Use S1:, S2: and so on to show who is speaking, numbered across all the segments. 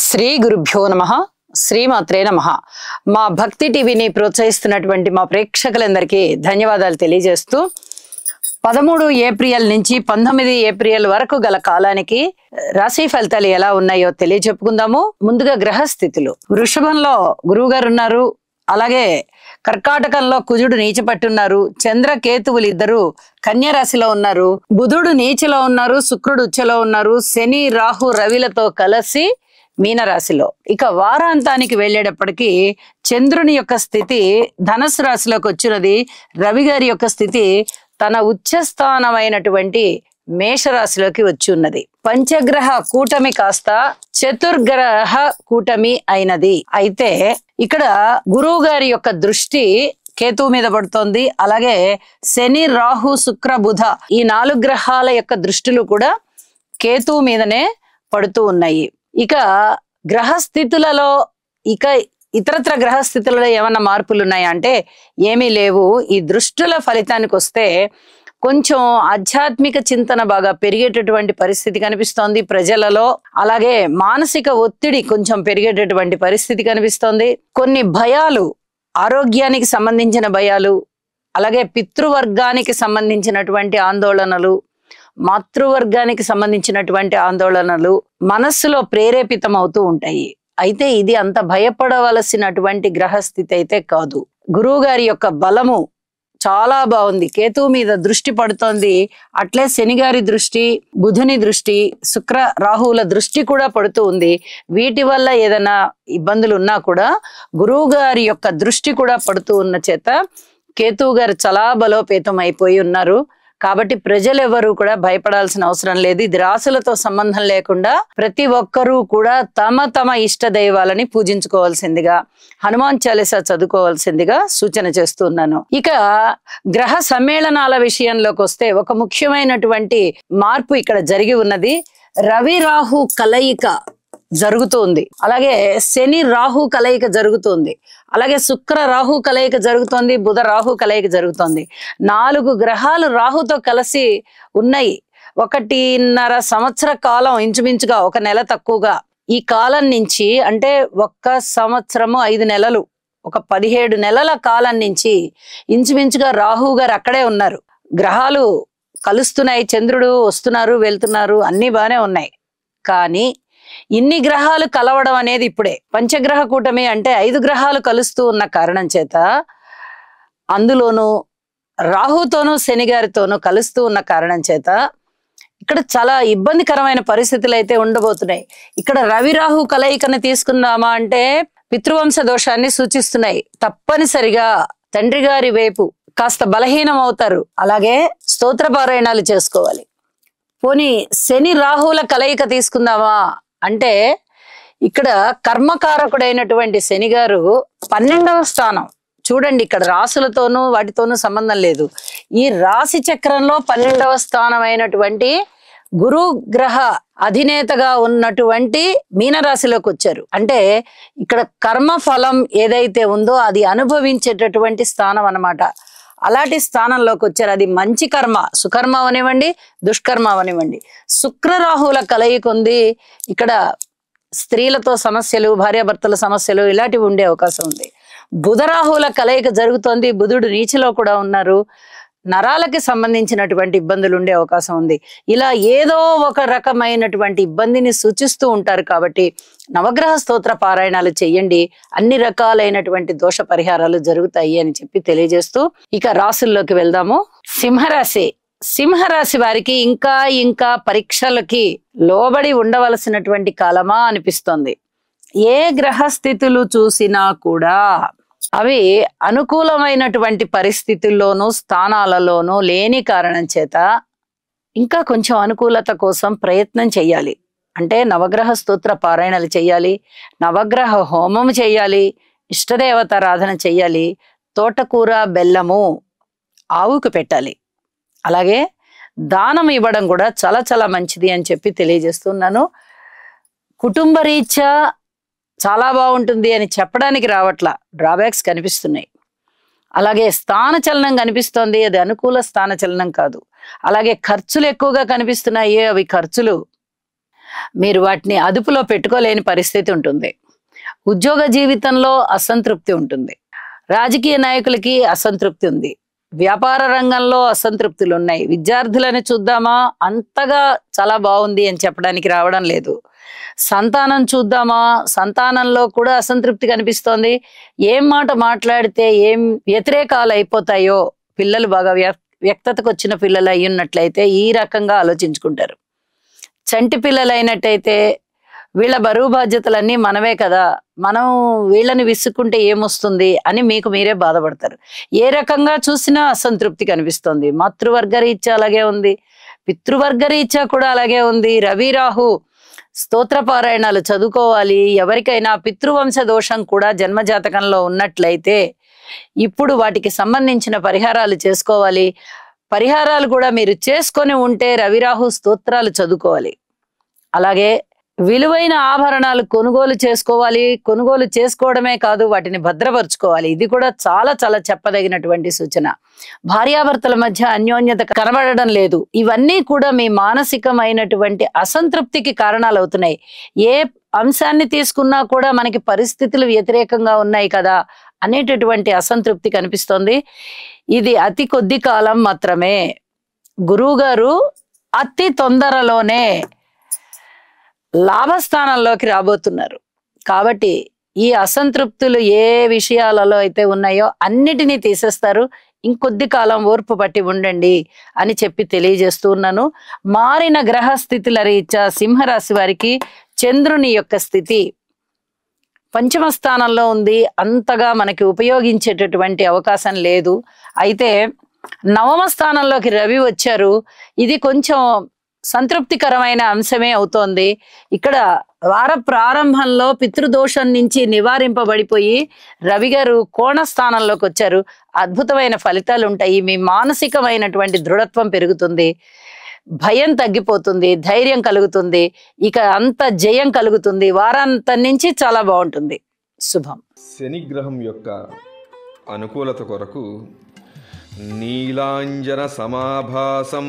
S1: శ్రీ గురుభ్యో నమః. శ్రీమాత్రే నమః. మా భక్తి టీవీని ప్రోత్సహిస్తున్నటువంటి మా ప్రేక్షకులందరికీ ధన్యవాదాలు తెలియజేస్తూ 13 ఏప్రిల్ నుంచి 19 ఏప్రిల్ వరకు గల కాలానికి రాశి ఫలితాలు ఎలా ఉన్నాయో తెలియచెప్పుకుందాము. ముందుగా గ్రహస్థితులు. వృషభంలో గురువు గారు ఉన్నారు. అలాగే కర్కాటకంలో కుజుడు నీచపట్టున్నారు. చంద్ర కేతువులు ఇద్దరు కన్య రాశిలో ఉన్నారు. బుధుడు నీచలో ఉన్నారు. శుక్రుడు ఉచ్చలో ఉన్నారు. శని రాహు రవిలతో కలిసి మీనరాశిలో. ఇక వారాంతానికి వెళ్ళేటప్పటికీ చంద్రుని యొక్క స్థితి ధనుసు రాశిలోకి వచ్చినది. రవి గారి యొక్క స్థితి తన ఉచ్చస్థానమైనటువంటి మేషరాశిలోకి వచ్చి ఉన్నది. పంచగ్రహ కూటమి కాస్త చతుర్గ్రహ కూటమి అయినది. అయితే ఇక్కడ గురువు గారి యొక్క దృష్టి కేతువు మీద పడుతోంది. అలాగే శని రాహు శుక్ర బుధ ఈ 4 గ్రహాల యొక్క దృష్టిలు కూడా కేతువు మీదనే పడుతూ ఉన్నాయి. ఇక గ్రహస్థితులలో ఇతరత్ర గ్రహస్థితులలో ఏమన్నా మార్పులు ఉన్నాయా అంటే ఏమీ లేవు. ఈ దృష్టుల ఫలితానికి వస్తే కొంచెం ఆధ్యాత్మిక చింతన బాగా పెరిగేటటువంటి పరిస్థితి కనిపిస్తోంది ప్రజలలో. అలాగే మానసిక ఒత్తిడి కొంచెం పెరిగేటటువంటి పరిస్థితి కనిపిస్తోంది. కొన్ని భయాలు, ఆరోగ్యానికి సంబంధించిన భయాలు, అలాగే పితృవర్గానికి సంబంధించినటువంటి ఆందోళనలు, మాతృవర్గానికి సంబంధించినటువంటి ఆందోళనలు మనస్సులో ప్రేరేపితం అవుతూ ఉంటాయి. అయితే ఇది అంత భయపడవలసినటువంటి గ్రహస్థితి అయితే కాదు. గురువు గారి యొక్క బలము చాలా బాగుంది. కేతువు మీద దృష్టి పడుతోంది. అట్లే శని గారి దృష్టి, బుధుని దృష్టి, శుక్ర రాహువుల దృష్టి కూడా పడుతూ ఉంది. వీటి వల్ల ఏదైనా ఇబ్బందులు ఉన్నా కూడా గురువు గారి యొక్క దృష్టి కూడా పడుతూ ఉన్న చేత కేతువు గారు చాలా బలోపేతం అయిపోయి ఉన్నారు. కాబట్టి ప్రజలెవరూ కూడా భయపడాల్సిన అవసరం లేదు. ఇది రాశులతో సంబంధం లేకుండా ప్రతి ఒక్కరూ కూడా తమ తమ ఇష్ట దైవాలని పూజించుకోవాల్సిందిగా, హనుమాన్ చాలీసా చదువుకోవాల్సిందిగా సూచన చేస్తున్నాను. ఇక గ్రహ సమ్మేళనాల విషయంలోకి వస్తే ఒక ముఖ్యమైనటువంటి మార్పు ఇక్కడ జరిగి ఉన్నది. రవి రాహు కలయిక జరుగుతుంది. అలాగే శని రాహు కలయిక జరుగుతుంది. అలాగే శుక్ర రాహు కలయిక జరుగుతోంది. బుధ రాహు కలయిక జరుగుతోంది. 4 గ్రహాలు రాహుతో కలిసి ఉన్నాయి. 1.5 సంవత్సర కాలం, ఇంచుమించుగా 1 నెల తక్కువగా ఈ కాలం నుంచి, అంటే 1 సంవత్సరము 5 నెలలు, ఒక 17 నెలల కాలం నుంచి ఇంచుమించుగా రాహు గారు అక్కడే ఉన్నారు. గ్రహాలు కలుస్తున్నాయి, చంద్రుడు వస్తున్నారు వెళ్తున్నారు, అన్ని బాగానే ఉన్నాయి. కానీ ఇన్ని గ్రహాలు కలవడం అనేది ఇప్పుడే. పంచగ్రహ కూటమి అంటే 5 గ్రహాలు కలుస్తూ ఉన్న కారణం చేత, అందులోనూ రాహుతోనూ శని గారితోనూ కలుస్తూ ఉన్న కారణం చేత ఇక్కడ చాలా ఇబ్బందికరమైన పరిస్థితులు అయితే ఉండబోతున్నాయి. ఇక్కడ రవి రాహు కలయికను తీసుకుందామా అంటే పితృవంశ దోషాన్ని సూచిస్తున్నాయి. తప్పనిసరిగా తండ్రి గారి వైపు కాస్త బలహీనం అవుతారు. అలాగే స్తోత్ర పారాయణాలు చేసుకోవాలి. పోనీ శని రాహుల కలయిక తీసుకుందామా అంటే ఇక్కడ కర్మకారకుడైనటువంటి శని గారు 12వ స్థానం. చూడండి, ఇక్కడ రాశులతోనూ వాటితోనూ సంబంధం లేదు. ఈ రాశి చక్రంలో 12వ స్థానం అయినటువంటి గురు గ్రహ అధినేతగా ఉన్నటువంటి మీనరాశిలోకి వచ్చారు. అంటే ఇక్కడ కర్మ ఫలం ఏదైతే ఉందో అది అనుభవించేటటువంటి స్థానం అన్నమాట. అలాంటి స్థానంలోకి వచ్చారు. అది మంచి కర్మ, సుకర్మ అవనివ్వండి, దుష్కర్మ అవనివ్వండి. శుక్రరాహుల కలయిక ఉంది. ఇక్కడ స్త్రీలతో సమస్యలు, భార్యాభర్తల సమస్యలు ఇలాంటివి ఉండే అవకాశం ఉంది. బుధరాహుల కలయిక జరుగుతోంది. బుధుడు నీచలో కూడా ఉన్నారు. నరాలకి సంబంధించినటువంటి ఇబ్బందులు ఉండే అవకాశం ఉంది. ఇలా ఏదో ఒక రకమైనటువంటి ఇబ్బందిని సూచిస్తూ ఉంటారు. కాబట్టి నవగ్రహ స్తోత్ర పారాయణాలు చెయ్యండి. అన్ని రకాలైనటువంటి దోష పరిహారాలు జరుగుతాయి అని చెప్పి తెలియజేస్తూ ఇక రాశుల్లోకి వెళ్దాము. సింహరాశి. సింహరాశి వారికి ఇంకా పరీక్షలకి లోబడి ఉండవలసినటువంటి కాలమా అనిపిస్తోంది. ఏ గ్రహస్థితులు చూసినా కూడా అవి అనుకూలమైనటువంటి పరిస్థితుల్లోనూ స్థానాలలోనూ లేని కారణం చేత ఇంకా కొంచెం అనుకూలత కోసం ప్రయత్నం చెయ్యాలి. అంటే నవగ్రహ స్తోత్ర పారాయణలు చెయ్యాలి, నవగ్రహ హోమం చెయ్యాలి, ఇష్టదేవతారాధన చెయ్యాలి, తోటకూర బెల్లము ఆవుకు పెట్టాలి. అలాగే దానం ఇవ్వడం కూడా చాలా చాలా మంచిది అని చెప్పి తెలియజేస్తున్నాను. కుటుంబ రీత్యా చాలా బాగుంటుంది అని చెప్పడానికి రావట్లా, డ్రాబ్యాక్స్ కనిపిస్తున్నాయి. అలాగే స్థానచలనం కనిపిస్తోంది, అది అనుకూల స్థానచలనం కాదు. అలాగే ఖర్చులు ఎక్కువగా కనిపిస్తున్నాయి, అవి ఖర్చులు. మీరు వాటిని అదుపులో పెట్టుకోలేని పరిస్థితి ఉంటుంది. ఉద్యోగ జీవితంలో అసంతృప్తి ఉంటుంది. రాజకీయ నాయకులకి అసంతృప్తి ఉంది. వ్యాపార రంగంలో అసంతృప్తులు ఉన్నాయి. విద్యార్థులని చూద్దామా, అంతగా చాలా బాగుంది అని చెప్పడానికి రావడం లేదు. సంతానం చూద్దామా, సంతానంలో కూడా అసంతృప్తి కనిపిస్తోంది. ఏం మాట మాట్లాడితే ఏం వ్యతిరేకాలు అయిపోతాయో, పిల్లలు బాగా వ్యక్తతకు వచ్చిన పిల్లలు అయ్యున్నట్లయితే ఈ రకంగా ఆలోచించుకుంటారు. చంటి పిల్లలు అయినట్టయితే వీళ్ళ బరువు బాధ్యతలన్నీ మనమే కదా, మనం వీళ్ళని విసుక్కుంటే ఏమొస్తుంది అని మీకు మీరే బాధపడతారు. ఏ రకంగా చూసినా అసంతృప్తి కనిపిస్తుంది. మాతృవర్గ రీత్యా అలాగే ఉంది, పితృవర్గ రీత్యా కూడా అలాగే ఉంది. రవి రాహు స్తోత్రపారాయణాలు చదువుకోవాలి. ఎవరికైనా పితృవంశ దోషం కూడా జన్మజాతకంలో ఉన్నట్లయితే ఇప్పుడు వాటికి సంబంధించిన పరిహారాలు చేసుకోవాలి. పరిహారాలు కూడా మీరు చేసుకొని ఉంటే రవిరాహు స్తోత్రాలు చదువుకోవాలి. అలాగే విలువైన ఆభరణాలు కొనుగోలు చేసుకోవాలి. కొనుగోలు చేసుకోవడమే కాదు, వాటిని భద్రపరుచుకోవాలి. ఇది కూడా చాలా చాలా చెప్పదగినటువంటి సూచన. భార్యాభర్తల మధ్య అన్యోన్యత కనబడడం లేదు. ఇవన్నీ కూడా మీ మానసికమైనటువంటి అసంతృప్తికి కారణాలు అవుతున్నాయి. ఏ అంశాన్ని తీసుకున్నా కూడా మనకి పరిస్థితులు వ్యతిరేకంగా ఉన్నాయి కదా అనేటటువంటి అసంతృప్తి కనిపిస్తోంది. ఇది అతి కొద్ది కాలం మాత్రమే. గురువుగారు అతి తొందరలోనే లాభస్థానంలోకి రాబోతున్నారు. కాబట్టి ఈ అసంతృప్తులు ఏ విషయాలలో అయితే ఉన్నాయో అన్నిటినీ తీసేస్తారు. ఇంకొద్ది కాలం ఓర్పు పట్టి ఉండండి అని చెప్పి తెలియజేస్తూ ఉన్నాను. మారిన గ్రహ స్థితుల రీత్యా సింహరాశి వారికి చంద్రుని యొక్క స్థితి పంచమ స్థానంలో ఉంది. అంతగా మనకి ఉపయోగించేటటువంటి అవకాశం లేదు. అయితే నవమ స్థానంలోకి రవి వచ్చారు. ఇది కొంచెం సంతృప్తికరమైన అంశమే అవుతోంది. ఇక్కడ వార ప్రారంభంలో పితృదోషం నుంచి నివారింపబడిపోయి రవి గారు కోణ స్థానంలోకి వచ్చారు. అద్భుతమైన ఫలితాలు ఉంటాయి. మీ మానసికమైనటువంటి దృఢత్వం పెరుగుతుంది, భయం తగ్గిపోతుంది, ధైర్యం కలుగుతుంది, ఇక అంత జయం కలుగుతుంది. వారాంతం నుంచి చాలా బాగుంటుంది. శుభం.
S2: శని గ్రహం యొక్క అనుకూలత కొరకు నీలాంజన సమాభాసం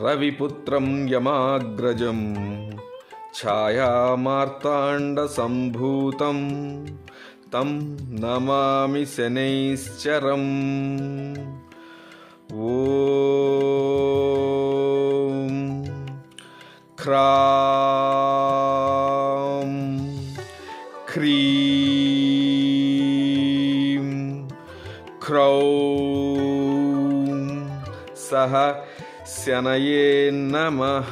S2: రవిపుత్రం యమాగ్రజం ఛాయామార్తాండ సంభూతం తం నమామి శనైశ్చరం. ఓం క్రాం క్రీం క్రౌం సహ శనయే నమః.